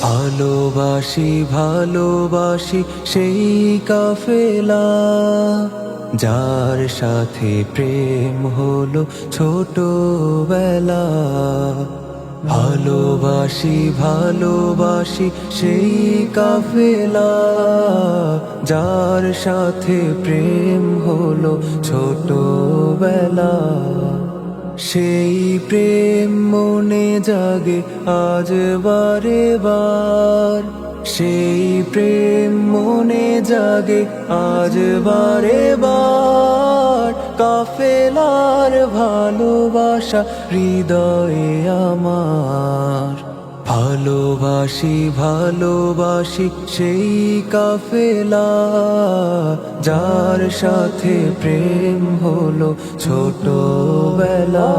ভালোবাসি ভালোবাসি সেই কাফেলা, যার সাথে প্রেম হলো ছোটবেলা। ভালোবাসি ভালোবাসি সেই কাফেলা, যার সাথে প্রেম হলো ছোটবেলা। সেই প্রেম মনে জাগে আজ বারে বার, সেই প্রেম মনে জাগে আজ বারে বার। কাফেলার ভালোবাসা হৃদয়ে আমার, ভালোবাসি ভালোবাসি সেই কাফেলা, যার সাথে প্রেম হলো ছোটবেলা।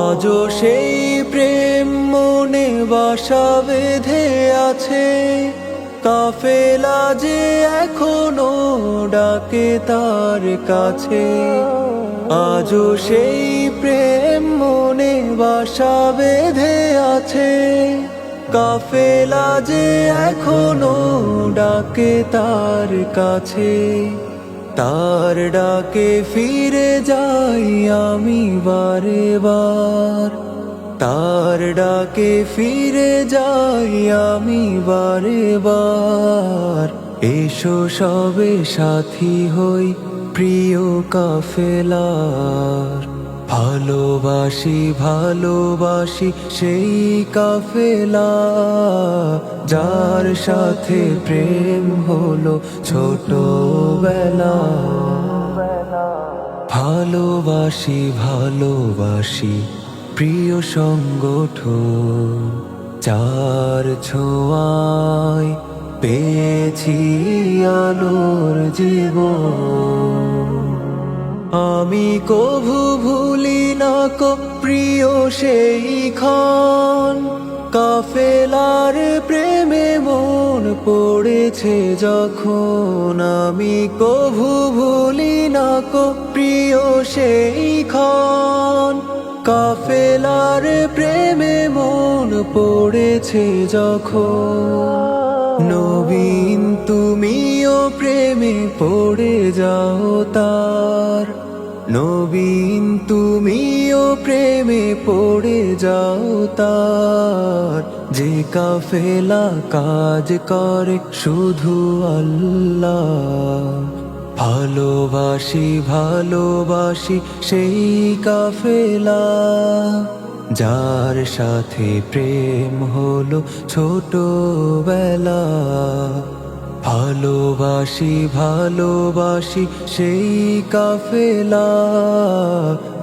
আজও সেই প্রেম মনে বাসা বেঁধে আছে, কাফেলা যে এখনো ডাকে তার কাছে। আজও সেই প্রেম মনে বাসা বেঁধে আছে, কাফেলা যে এখনো ডাকে তার কাছে। তার ডাকে ফিরে যাই আমি বারে বার, তার ডাকে ফিরে যাই আমি বারে বার। এসো সবে সাথী হই প্রিয় কাফেলার, ভালোবাসি ভালোবাসি সেই কাফেলা, যার সাথে প্রেম হলো ছোটবেলা। ভালোবাসি ভালোবাসি প্রিয় সংগঠন, যার ছোঁয়ায় পেয়েছি আলোর জীবন। আমি কভু ভুলি না কো প্রিয় সেই ক্ষণ, কাফেলার প্রেমে মন পড়েছে যখন। আমি কভু ভুলি না কো প্রিয় সেই ক্ষণ, কাফেলার প্রেমে মন পড়েছে যখন। নবীন তুমিও প্রেমে পড়ে যাও তার, নবীন তুমিও প্রেমে পড়ে যাও তার। যে কাফেলা কাজ করে শুধু আল্লাহ, ভালোবাসি ভালোবাসি সেই কাফেলা, যার সাথে প্রেম হলো ছোটবেলা। ভালোবাসি ভালোবাসি সেই কাফেলা,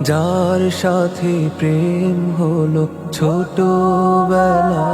যার সাথে প্রেম হলো ছোটবেলা।